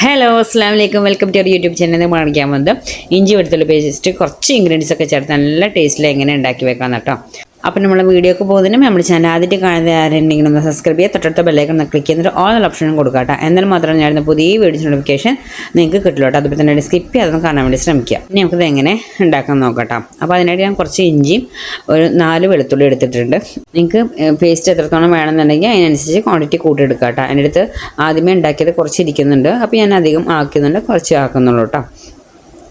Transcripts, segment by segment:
Hello അസ്സാം വലൈക്കും welcome to YouTube channel. കാണിക്കാൻ വന്നത് ഇഞ്ചി വെളുത്തുള്ളി പേസ്റ്റ് കുറച്ച് ഇൻഗ്രീഡിയൻസ് ഒക്കെ ചേർത്ത് നല്ല ടേസ്റ്റിൽ എങ്ങനെ ഉണ്ടാക്കി വെക്കാം കേട്ടോ. അപ്പോൾ നമ്മൾ വീഡിയോ ഒക്കെ പോകുന്നതിനും നമ്മുടെ ചാനൽ ആദ്യമായിട്ട് കാണുന്ന ആരെങ്കിലും ഒന്ന് സബ്സ്ക്രൈബ് ചെയ്യുക, തൊട്ടടുത്ത ബെല്ലൈക്കൺ ഒന്ന് ക്ലിക്ക് ചെയ്തിട്ട് ഓൾ ഓപ്ഷനും കൊടുക്കുക കേട്ടോ. എന്നാൽ മാത്രമേ ഞാൻ പുതിയ വീഡിയോസ് നോട്ടിഫിക്കേഷൻ നിങ്ങൾക്ക് കിട്ടുള്ളൂ കേട്ടോ. അതുപോലെ തന്നെ സ്കിപ്പ് ചെയ്യാതെ കാണാൻ വേണ്ടി ശ്രമിക്കുക. ഇനി നമുക്കിത് എങ്ങനെ ഉണ്ടാക്കാൻ നോക്കട്ടോ. അപ്പോൾ അതിനായിട്ട് ഞാൻ കുറച്ച് ഇഞ്ചിയും ഒരു 4 വെളുത്തുള്ളി എടുത്തിട്ടുണ്ട്. നിങ്ങൾക്ക് പേസ്റ്റ് എത്രത്തോളം വേണമെന്നുണ്ടെങ്കിൽ അതിനനുസരിച്ച് ക്വാണ്ടിറ്റി കൂട്ടിയെടുക്കുക കേട്ടോ. എൻ്റെ അടുത്ത് ആദ്യമേ ഉണ്ടാക്കിയത് കുറച്ച് ഇരിക്കുന്നുണ്ട്, അപ്പോൾ ഞാൻ അധികം ആക്കുന്നുണ്ട്, കുറച്ച് ആക്കുന്നുള്ളൂ കേട്ടോ.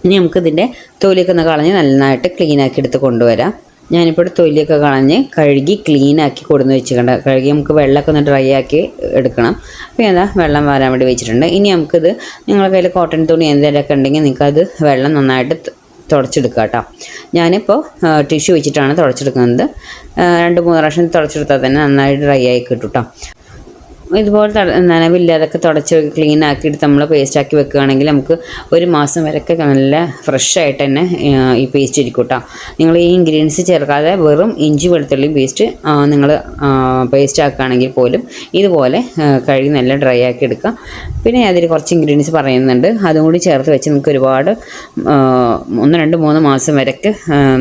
ഇനി നമുക്കിതിൻ്റെ തൊലിയൊക്കെ ഒന്ന് കളഞ്ഞ് നന്നായിട്ട് ക്ലീനാക്കി എടുത്ത് കൊണ്ടുവരാം. ഞാനിപ്പോൾ തൊലിയൊക്കെ കളഞ്ഞ് കഴുകി ക്ലീനാക്കി കൊടുന്ന് വെച്ചിട്ടുണ്ട്. കഴുകി നമുക്ക് വെള്ളമൊക്കെ ഒന്ന് ഡ്രൈ ആക്കി എടുക്കണം. അപ്പോൾ ഞാൻ വെള്ളം വരാൻ വേണ്ടി വെച്ചിട്ടുണ്ട്. ഇനി നമുക്കിത് നിങ്ങളുടെ കയ്യിൽ കോട്ടൺ തുണി എന്തെങ്കിലുമൊക്കെ ഉണ്ടെങ്കിൽ നിങ്ങൾക്കത് വെള്ളം നന്നായിട്ട് തുടച്ചെടുക്കുക കേട്ടോ. ഞാനിപ്പോൾ ടിഷ്യൂ വെച്ചിട്ടാണ് തുടച്ചെടുക്കുന്നത്. 2-3 പ്രാവശ്യം തുടച്ചെടുത്താൽ തന്നെ നന്നായിട്ട് ഡ്രൈ ആയി കിട്ടും കേട്ടോ. ഇതുപോലെ നനവില്ലാതൊക്കെ തുടച്ച് ക്ലീൻ ആക്കിയിട്ട് നമ്മൾ പേസ്റ്റാക്കി വെക്കുകയാണെങ്കിൽ നമുക്ക് 1 മാസം വരെയൊക്കെ നല്ല ഫ്രഷായിട്ട് തന്നെ ഈ പേസ്റ്റ് ഇരിക്കും കേട്ടോ. നിങ്ങൾ ഈ ഇൻഗ്രീഡിയൻസ് ചേർക്കാതെ വെറും ഇഞ്ചി വെളുത്തുള്ളി പേസ്റ്റ് നിങ്ങൾ പേസ്റ്റ് ആക്കുകയാണെങ്കിൽ പോലും ഇതുപോലെ കഴുകി നല്ല ഡ്രൈ ആക്കി എടുക്കുക. പിന്നെ അതിൽ കുറച്ച് ഇൻഗ്രീഡിയൻസ് പറയുന്നുണ്ട്, അതും കൂടി ചേർത്ത് വെച്ച് നിങ്ങൾക്ക് ഒരുപാട് 1, 2, 3 മാസം വരെയൊക്കെ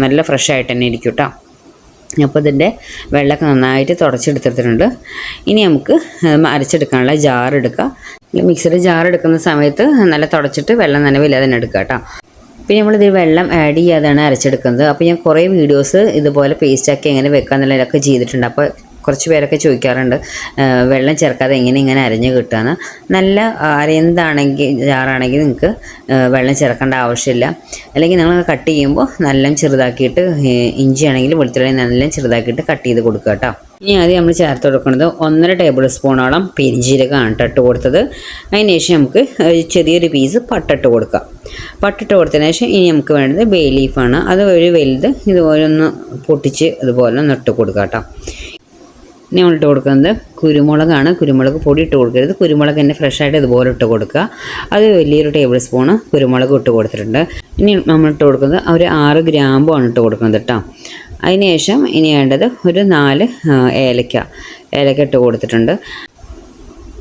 നല്ല ഫ്രഷായിട്ട് തന്നെ ഇരിക്കും കേട്ടോ. അപ്പോൾ ഇതിൻ്റെ വെള്ളമൊക്കെ നന്നായിട്ട് തുടച്ചെടുത്തിട്ടുണ്ട്. ഇനി നമുക്ക് അരച്ചെടുക്കാനുള്ള ജാർ എടുക്കുക. മിക്സിയുടെ ജാർ എടുക്കുന്ന സമയത്ത് നല്ല തുടച്ചിട്ട് വെള്ളം നനവില്ലാതെ തന്നെ എടുക്കുക കേട്ടോ. പിന്നെ നമ്മളിതിൽ വെള്ളം ആഡ് ചെയ്യാതെയാണ് അരച്ചെടുക്കുന്നത്. അപ്പോൾ ഞാൻ കുറേ വീഡിയോസ് ഇതുപോലെ പേസ്റ്റാക്കി എങ്ങനെ വെക്കാമെന്നുള്ളതൊക്കെ ചെയ്തിട്ടുണ്ട്. അപ്പോൾ കുറച്ച് പേരൊക്കെ ചോദിക്കാറുണ്ട് വെള്ളം ചേർക്കാതെ ഇങ്ങനെ അരഞ്ഞ് കിട്ടുകയെന്ന്. നല്ല അരയന്താണെങ്കിൽ ജാറാണെങ്കിൽ നിങ്ങൾക്ക് വെള്ളം ചേർക്കേണ്ട ആവശ്യമില്ല. അല്ലെങ്കിൽ നിങ്ങൾ കട്ട് ചെയ്യുമ്പോൾ നല്ല ചെറുതാക്കിയിട്ട് ഇഞ്ചി ആണെങ്കിൽ വെളുത്തുള്ളി നല്ല ചെറുതാക്കിയിട്ട് കട്ട് ചെയ്ത് കൊടുക്കുക കേട്ടോ. ഇനി ആദ്യം നമ്മൾ ചേർത്ത് കൊടുക്കുന്നത് 1.5 ടേബിൾ സ്പൂണോളം പെരിഞ്ജീരകമാണ് ഇട്ട് കൊടുത്തത്. അതിന് ശേഷം നമുക്ക് ചെറിയൊരു പീസ് പട്ടിട്ട് കൊടുക്കാം. പട്ടിട്ട് കൊടുത്തതിന് ശേഷം ഇനി നമുക്ക് വേണ്ടത് ബേ ലീഫാണ്. അത് ഒരു വലുത് ഇതുപോലെ ഒന്ന് പൊട്ടിച്ച് ഇതുപോലെ ഒന്ന് ഇട്ട് കൊടുക്കാം കേട്ടോ. ഇനി നമ്മളിട്ട് കൊടുക്കുന്നത് കുരുമുളകാണ്. കുരുമുളക് പൊടി ഇട്ട് കൊടുക്കരുത്, കുരുമുളക് തന്നെ ഫ്രഷായിട്ട് ഇതുപോലെ ഇട്ട് കൊടുക്കുക. അത് വലിയൊരു ടേബിൾ സ്പൂണ് കുരുമുളക് ഇട്ട് കൊടുത്തിട്ടുണ്ട്. ഇനി നമ്മളിട്ട് കൊടുക്കുന്നത് ഒരു 6 ഗ്രാമ്പുമാണ് ഇട്ട് കൊടുക്കുന്നത് കേട്ടോ. അതിന് ശേഷം ഇനി വേണ്ടത് ഒരു 4 ഏലക്ക ഇട്ട് കൊടുത്തിട്ടുണ്ട്.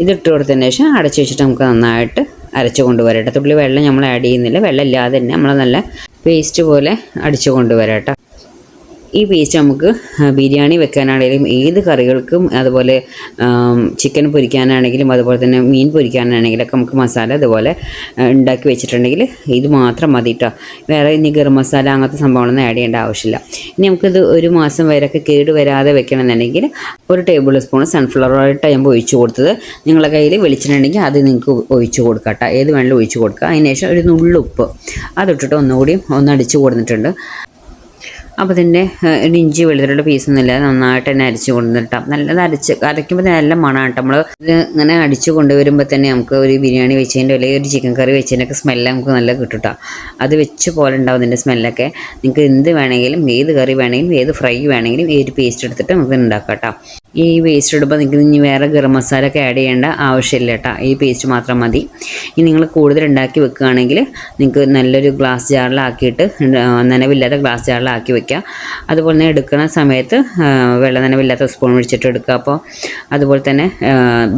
ഇതിട്ട് കൊടുത്തതിന് ശേഷം അടച്ചു വെച്ചിട്ട് നമുക്ക് നന്നായിട്ട് അരച്ചു കൊണ്ടുവരട്ടെ. തുള്ളി വെള്ളം നമ്മൾ ആഡ് ചെയ്യുന്നില്ല, വെള്ളം ഇല്ലാതെ തന്നെ നമ്മൾ നല്ല പേസ്റ്റ് പോലെ അടിച്ചു കൊണ്ടുവരട്ടെ. ഈ പേസ്റ്റ് നമുക്ക് ബിരിയാണി വെക്കാനാണെങ്കിലും ഏത് കറികൾക്കും, അതുപോലെ ചിക്കൻ പൊരിക്കാനാണെങ്കിലും അതുപോലെ തന്നെ മീൻ പൊരിക്കാനാണെങ്കിലൊക്കെ നമുക്ക് മസാല ഇതുപോലെ ഉണ്ടാക്കി വെച്ചിട്ടുണ്ടെങ്കിൽ ഇത് മാത്രം മതി കേട്ടോ. വേറെ ഇനി ഗരം മസാല അങ്ങനത്തെ സംഭവങ്ങളൊന്നും ആഡ് ചെയ്യേണ്ട ആവശ്യമില്ല. ഇനി നമുക്കിത് 1 മാസം വരെയൊക്കെ കേട് വരാതെ വെക്കണമെന്നുണ്ടെങ്കിൽ 1 ടേബിൾ സ്പൂൺ സൺഫ്ലവർ ഓയിൽ ഞാൻ ഒഴിച്ചു കൊടുത്തത്. നിങ്ങളുടെ കയ്യിൽ വെളിച്ചെണ്ണുണ്ടെങ്കിൽ അത് നിങ്ങൾക്ക് ഒഴിച്ച് കൊടുക്കാം കേട്ടോ. ഏത് വേണമെങ്കിലും ഒഴിച്ച് കൊടുക്കുക. അതിന് ശേഷം ഒരു നുള്ളുപ്പ് അതിട്ടിട്ട് ഒന്നുകൂടി അടിച്ചു കൊടുത്തിട്ടുണ്ട്. അപ്പോൾ ഇതിൻ്റെ ഒരു ഇഞ്ചി വെളുത്തുള്ളിയുടെ പീസൊന്നുമില്ല, നന്നായിട്ട് തന്നെ അരിച്ച് കൊണ്ടുവന്നിട്ടാം. നല്ലത് അരയ്ക്കുമ്പോൾ നല്ല മണമാണ് കേട്ടോ. നമ്മൾ ഇത് ഇങ്ങനെ അടിച്ച് കൊണ്ടുവരുമ്പോൾ തന്നെ നമുക്ക് ഒരു ബിരിയാണി വെച്ചതിൻ്റെ അല്ലെങ്കിൽ ഒരു ചിക്കൻ കറി വെച്ചതിൻ്റെയൊക്കെ സ്മെല്ല് നമുക്ക് നല്ല കിട്ടും കേട്ടോ. അത് വെച്ച് പോലെ ഉണ്ടാവും ഇതിൻ്റെ സ്മെല്ലൊക്കെ. നിങ്ങൾക്ക് എന്ത് വേണമെങ്കിലും, ഏത് കറി വേണമെങ്കിലും, ഏത് ഫ്രൈ വേണമെങ്കിലും ഏത് പേസ്റ്റ് എടുത്തിട്ട് നമുക്ക് ഉണ്ടാക്കാം കേട്ടോ. ഈ പേസ്റ്റ് ഇടുമ്പോൾ നിങ്ങൾക്ക് ഇനി വേറെ ഗരം മസാല ഒക്കെ ആഡ് ചെയ്യേണ്ട ആവശ്യമില്ല കേട്ടോ. ഈ പേസ്റ്റ് മാത്രം മതി. ഇനി നിങ്ങൾ കൂടുതൽ ഉണ്ടാക്കി വെക്കുകയാണെങ്കിൽ നിങ്ങൾക്ക് നല്ലൊരു ഗ്ലാസ് ജാറിലാക്കിയിട്ട്, നനവില്ലാത്ത ഗ്ലാസ് ജാറിലാക്കി വെക്കുക. അതുപോലെ തന്നെ എടുക്കുന്ന സമയത്ത് വെള്ളം നനവില്ലാത്ത സ്പൂൺ ഒഴിച്ചിട്ട് എടുക്കുക. അപ്പോൾ അതുപോലെ തന്നെ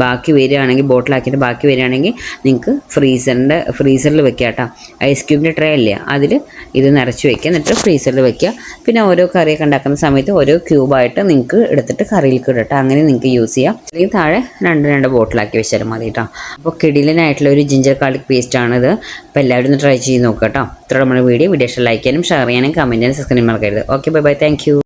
ബാക്കി വരികയാണെങ്കിൽ, ബോട്ടിലാക്കിയിട്ട് ബാക്കി വരികയാണെങ്കിൽ നിങ്ങൾക്ക് ഫ്രീസറിൽ വെക്കുക കേട്ടോ. ഐസ് ക്യൂബിൻ്റെ ട്രേ ഇല്ലേ, അതിൽ ഇത് നിറച്ച് വെക്കുക, എന്നിട്ട് ഫ്രീസറിൽ വെക്കുക. പിന്നെ ഓരോ കറിയൊക്കെ ഉണ്ടാക്കുന്ന സമയത്ത് ഓരോ ക്യൂബായിട്ട് നിങ്ങൾക്ക് എടുത്തിട്ട് കറിയിലേക്ക് ഇടട്ടോ. അങ്ങനെ നിങ്ങൾക്ക് യൂസ് ചെയ്യാം. അല്ലെങ്കിൽ താഴെ 2 ബോട്ടിലാക്കി വെച്ചാലും മതി കേട്ടോ. അപ്പോൾ കിടിലനായിട്ടുള്ള ഒരു ജിഞ്ചർ ഗാർലിക് പേസ്റ്റാണിത്. അപ്പോൾ എല്ലാവരും ഒന്ന് ട്രൈ ചെയ്ത് നോക്കുക കേട്ടോ. ഇത്ര നമ്മുടെ വീഡിയോ ഇഷ്ടം ലൈക്ക് ചെയ്യാനും ഷെയർ ചെയ്യാനും കമൻറ്റ് ചെയ്യാനും സബ്സ്ക്രൈബ് മറക്കരുത്. Okay, bye, thank U.